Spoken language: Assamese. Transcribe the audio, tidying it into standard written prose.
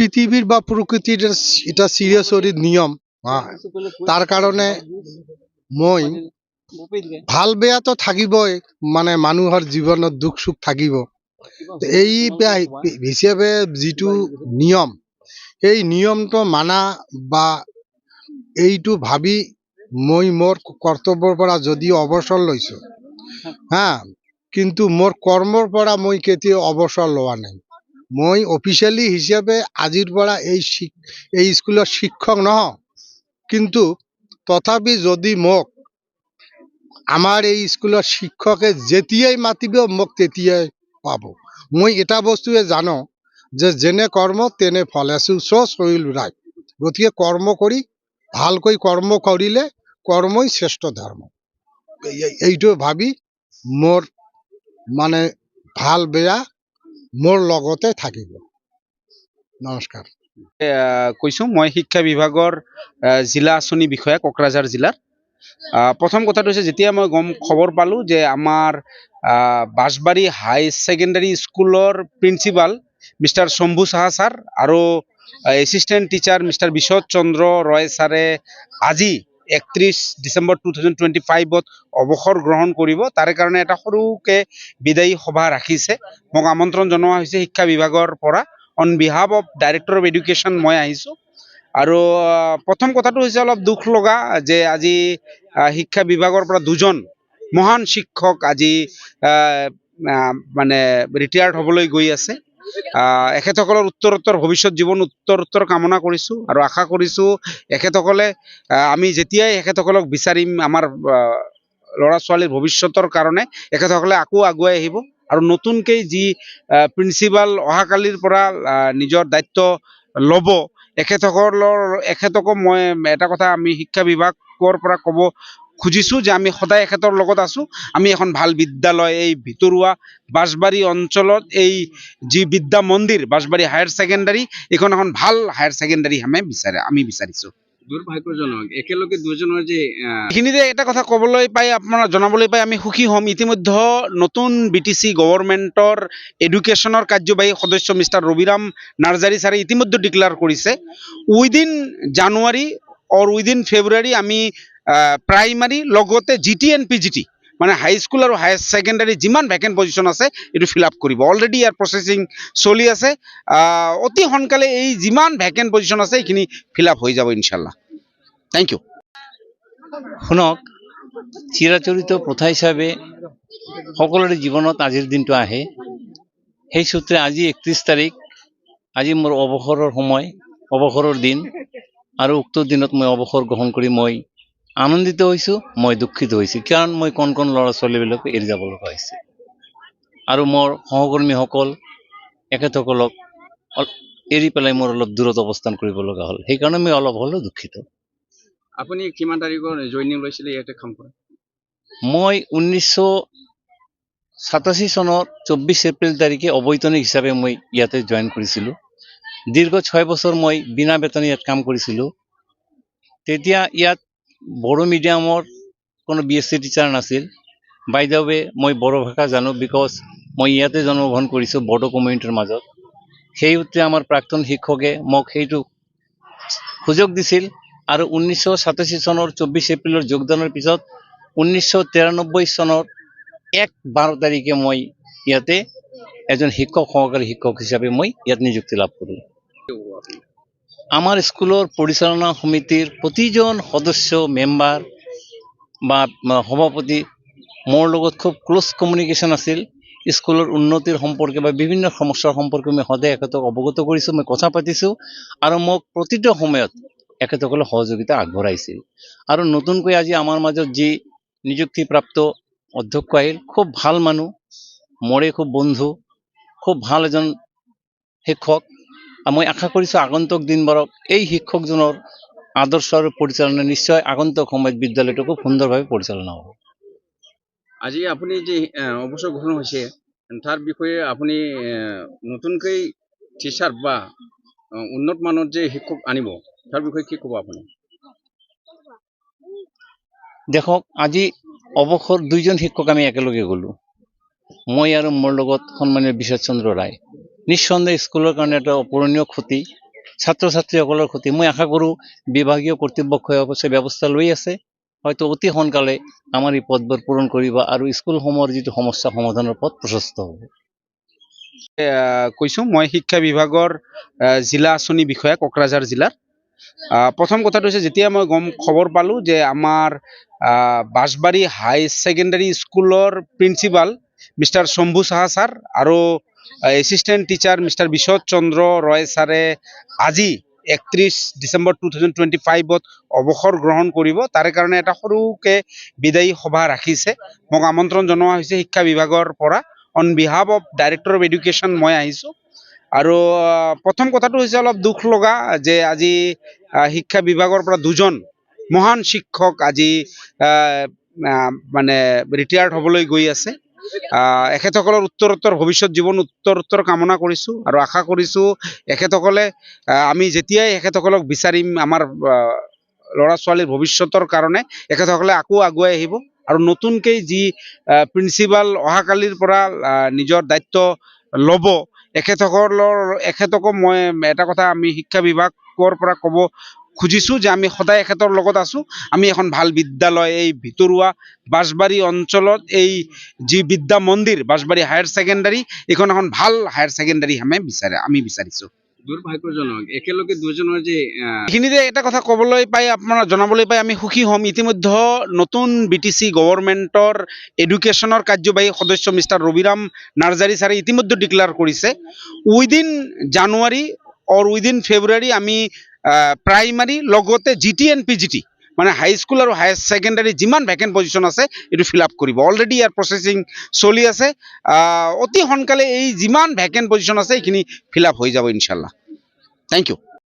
পৃথিবীৰ বা প্ৰকৃতিৰ এটা চিৰচৰিত নিয়ম তাৰ কাৰণে মই ভাল বেয়াটো থাকিবই, মানে মানুহৰ জীৱনত দুখ সুখ থাকিব। এই হিচাপে যিটো নিয়ম, এই নিয়মটো মানা বা এইটো ভাবি মই মোৰ কৰ্তব্যৰ পৰা যদিও অৱসৰ লৈছোঁ, কিন্তু মোৰ কৰ্মৰ পৰা মই কেতিয়াও অৱসৰ লোৱা নাই। মই অফিচিয়েলি হিচাপে আজিৰ পৰা এই স্কুলৰ শিক্ষক নহওঁ, কিন্তু তথাপি যদি মোক আমাৰ এই স্কুলৰ শিক্ষকে যেতিয়াই মাতিব মোক তেতিয়াই পাব। মই এটা বস্তুৱে জানো যে যেনে কৰ্ম তেনে ফল, শৰীৰ ৰায়। গতিকে কৰ্ম কৰি ভালকৈ কৰ্ম কৰিলে কৰ্মই শ্ৰেষ্ঠ ধৰ্ম। এইটো ভাবি মোৰ মানে ভাল বেয়া মোৰ লগতে থাকিব। নমস্কাৰ। কৈছোঁ মই শিক্ষা বিভাগৰ জিলা আঁচনি বিষয়া কোকৰাঝাৰ জিলাৰ। প্ৰথম কথাটো হৈছে যেতিয়া মই খবৰ পালোঁ যে আমাৰ বাঁশবাৰী হাই ছেকেণ্ডাৰী স্কুলৰ principal mister Shambhu Saha sir আৰু এছিষ্টেণ্ট টিচাৰ মিষ্টাৰ বিশোদ চন্দ্ৰ ৰয় ছাৰে আজি 31 ডিচেম্বৰ 2025ত অৱসৰ গ্ৰহণ কৰিব। তাৰে কাৰণে এটা সৰুকৈ বিদায়ী সভা ৰাখিছে। মোক আমন্ত্ৰণ জনোৱা হৈছে শিক্ষা বিভাগৰ পৰা। On behalf of director of education মই আহিছোঁ। আৰু প্ৰথম কথাটো হৈছে অলপ দুখ লগা যে আজি শিক্ষা বিভাগৰ পৰা দুজন মহান শিক্ষক আজি মানে ৰিটায়াৰ্ড হ'বলৈ গৈ আছে। এখেতসকলৰ উত্তৰোত্তৰ ভৱিষ্যত জীৱন উত্তৰোত্তৰ কামনা কৰিছোঁ আৰু আশা কৰিছোঁ এখেতসকলে আমি যেতিয়াই এখেতসকলক বিচাৰিম আমাৰ ল'ৰা ছোৱালীৰ ভৱিষ্যতৰ কাৰণে এখেতসকলে আকৌ আগুৱাই আহিব আৰু নতুনকৈ যি প্ৰিন্সিপাল অহাকালিৰ পৰা নিজৰ দায়িত্ব ল'ব এখেতকো মই এটা কথা আমি শিক্ষা বিভাগৰ পৰা ক'ব খুজিছোঁ যে আমি সদায় এখেতৰ লগত আছোঁ। আমি এখন ভাল বিদ্যালয় এই ভিতৰুৱা বাঁশবাৰী অঞ্চলত এই যি বিদ্যা মন্দিৰ বাঁশবাৰী হায়াৰ ছেকেণ্ডাৰী এইখন এখন ভাল হায়াৰ ছেকেণ্ডাৰী আমি বিচাৰিছোঁ। দুৰ্ভাগ্যজনক একেলগে দুজনৰ যে এইখিনিতে এটা কথা ক'বলৈ পাই আপোনাৰ জনাবলৈ পাই আমি সুখী হ'ম। ইতিমধ্যে নতুন BTC গভৰ্ণমেণ্টৰ এডুকেশ্যনৰ কাৰ্যবাহী সদস্য মিষ্টাৰ ৰবিৰাম নাৰ্জাৰী ছাৰে ইতিমধ্যে ডিক্লেয়াৰ কৰিছে উইদিন জানুৱাৰী অৰ উইদিন ফেব্ৰুৱাৰী আমি প্ৰাইমাৰী লগতে GT and PGT মানে হাইস্কুল আৰু হায়াৰ ছেকেণ্ডাৰী যিমান ভেকেণ্ট পজিশ্যন আছে এইটো ফিল আপ কৰিব। অলৰেডি ইয়াৰ প্ৰচেছিং চলি আছে। অতি সোনকালে এই যিমান ভেকেণ্ট পজিশ্যন আছে এইখিনি ফিল আপ হৈ যাব ইনশাল্লাহ। Thank you. শুনক, চিৰাচৰিত প্ৰথা হিচাপে সকলোৰে জীৱনত আজিৰ দিনটো আহে। সেই সূত্ৰে আজি 31 তাৰিখ, আজি মোৰ অৱসৰৰ সময়, অৱসৰৰ দিন আৰু উক্ত দিনত মই অৱসৰ গ্ৰহণ কৰি মই আনন্দিত হৈছোঁ, মই দুখিত হৈছোঁ। কাৰণ মই কণ ল'ৰা ছোৱালীবিলাকক এৰি যাব লগা হৈছে আৰু মোৰ সহকৰ্মীসকল এখেতসকলক এৰি পেলাই মোৰ অলপ দূৰত অৱস্থান কৰিব লগা হ'ল। সেইকাৰণে মই অলপ হ'লেও দুখিত। আপুনি কিমান তাৰিখৰ জইনিং লৈছিলে ইয়াতে কাম কৰে? মই 1987 চনৰ 24 এপ্ৰিল তাৰিখে অবৈতনিক হিচাপে মই ইয়াতে জইন কৰিছিলোঁ। দীৰ্ঘ 6 বছৰ মই বিনা বেতনে ইয়াত কাম কৰিছিলোঁ। তেতিয়া ইয়াত বড়ো মিডিয়ামৰ কোনো BSc টিচাৰ নাছিল। বাই দ্য ৱে মই বড়ো ভাষা জানো, বিকজ মই ইয়াতে জন্মগ্ৰহণ কৰিছোঁ বড়ো কমিউনিটিৰ মাজত। সেই সূত্ৰে আমাৰ প্ৰাক্তন শিক্ষকে মোক সেইটো সুযোগ দিছিল আৰু 1987 চনৰ 24 এপ্ৰিলৰ যোগদানৰ পিছত 1993 চনৰ 1-12 তাৰিখে মই ইয়াতে এজন সহকাৰী শিক্ষক হিচাপে মই ইয়াত নিযুক্তি লাভ কৰোঁ। আমাৰ স্কুলৰ পৰিচালনা সমিতিৰ প্ৰতিজন সদস্য মেম্বাৰ বা সভাপতি মোৰ লগত খুব ক্ল'জ কমিউনিকেশ্যন আছিল। স্কুলৰ উন্নতিৰ সম্পৰ্কে বা বিভিন্ন সমস্যাৰ সম্পৰ্কে মই সদায় এখেতক অৱগত কৰিছোঁ, মই কথা পাতিছোঁ আৰু মোক প্ৰতিটো সময়ত এখেতসকলে সহযোগিতা আগবঢ়াইছিল। আৰু নতুনকৈ আজি আমাৰ মাজত যি নিযুক্তিপ্ৰাপ্ত অধ্যক্ষ আহিল, খুব ভাল মানুহ, মোৰে খুব বন্ধু, খুব ভাল এজন শিক্ষক। মই আশা কৰিছোঁ আগন্তুক দিনবোৰত এই শিক্ষকজনৰ আদৰ্শ আৰু পৰিচালনা নিশ্চয় আগন্তুক সময়ত বিদ্যালয়টো খুব সুন্দৰভাৱে পৰিচালনা হ'ব। আজি আপুনি যে অৱসৰ গ্ৰহণ হৈছে তাৰ বিষয়ে আপুনি নতুনকৈ টিচাৰ বা উন্নত মানৰ যে শিক্ষক আনিব তাৰ বিষয়ে কি ক'ব আপুনি? দেখক, আজি অৱসৰ 2জন শিক্ষক আমি একেলগে গ'লোঁ, মই আৰু মোৰ লগত সন্মানীয় বিশোদ চন্দ্ৰ ৰায়। নিঃসন্দেহে স্কুলৰ কাৰণে এটা অপূৰণীয় ক্ষতি। ছাত্ৰ ছাত্ৰীসকলৰ ক্ষতি মই আশা কৰোঁ বিভাগীয় কৰ্তৃপক্ষই অৱশ্যে ব্যৱস্থা লৈ আছে, হয়তো অতি সোনকালে আমাৰ এই পদবোৰ পূৰণ কৰিব আৰু স্কুলসমূহৰ যিটো সমস্যা সমাধানৰ পথ প্ৰশস্ত হ'ব। কৈছোঁ মই শিক্ষা বিভাগৰ জিলা আঁচনি বিষয়া কোকৰাঝাৰ জিলাৰ। প্ৰথম কথাটো হৈছে যেতিয়া মই খবৰ পালোঁ যে আমাৰ বাঁশবাৰী হাই ছেকেণ্ডাৰী স্কুলৰ principal mister Shambhu Saha sir আৰু এছিষ্টেণ্ট টিচাৰ মিষ্টাৰ বিশ্বত চন্দ্ৰ ৰয় ছাৰে আজি 31 ডিচেম্বৰ 2025ত অৱসৰ গ্ৰহণ কৰিব, তাৰে কাৰণে এটা সৰুকৈ বিদায়ী সভা ৰাখিছে। মোক আমন্ত্ৰণ জনোৱা হৈছে শিক্ষা বিভাগৰ পৰা। On behalf of director of education মই আহিছোঁ। আৰু প্ৰথম কথাটো হৈছে অলপ দুখ লগা যে আজি শিক্ষা বিভাগৰ পৰা দুজন মহান শিক্ষক আজি মানে ৰিটায়াৰ্ড হ'বলৈ গৈ আছে। এখেতসকলৰ উত্তৰোত্তৰ ভৱিষ্যত জীৱন উত্তৰোত্তৰ কামনা কৰিছোঁ আৰু আশা কৰিছোঁ এখেতসকলে আমি যেতিয়াই এখেতসকলক বিচাৰিম আমাৰ ল'ৰা ছোৱালীৰ ভৱিষ্যতৰ কাৰণে এখেতসকলে আকৌ আগুৱাই আহিব আৰু নতুনকৈ যি প্ৰিন্সিপাল অহাকালিৰ পৰা নিজৰ দায়িত্ব ল'ব এখেতকো মই এটা কথা আমি শিক্ষা বিভাগৰ পৰা ক'ব খুজিছোঁ যে আমি সদায় এখেতৰ লগত আছোঁ। আমি এখন ভাল বিদ্যালয় এই ভিতৰুৱা বাঁশবাৰী অঞ্চলত এই যি বিদ্যা মন্দিৰ বাঁশবাৰী হায়াৰ ছেকেণ্ডাৰী এইখন এখন ভাল হায়াৰ ছেকেণ্ডাৰী আমি বিচাৰিছোঁ। দুৰ্ভাগ্যজনক একেলগে দুজনৰ যে এইখিনিতে এটা কথা ক'বলৈ পাই আপোনাৰ জনাবলৈ পাই আমি সুখী হ'ম। ইতিমধ্যে নতুন BTC গভৰ্ণমেণ্টৰ এডুকেশ্যনৰ কাৰ্যবাহী সদস্য মিষ্টাৰ ৰবিৰাম নাৰ্জাৰী ছাৰে ইতিমধ্যে ডিক্লেয়াৰ কৰিছে উইদিন জানুৱাৰী অৰ উইদিন ফেব্ৰুৱাৰী আমি প্ৰাইমাৰী লগতে GT and PGT মানে হাইস্কুল আৰু হায়াৰ ছেকেণ্ডাৰী যিমান ভেকেণ্ট পজিশ্যন আছে এইটো ফিল আপ কৰিব। অলৰেডি ইয়াৰ প্ৰচেছিং চলি আছে। অতি সোনকালে এই যিমান ভেকেণ্ট পজিশ্যন আছে এইখিনি ফিল আপ হৈ যাব ইনশাল্লাহ। Thank U.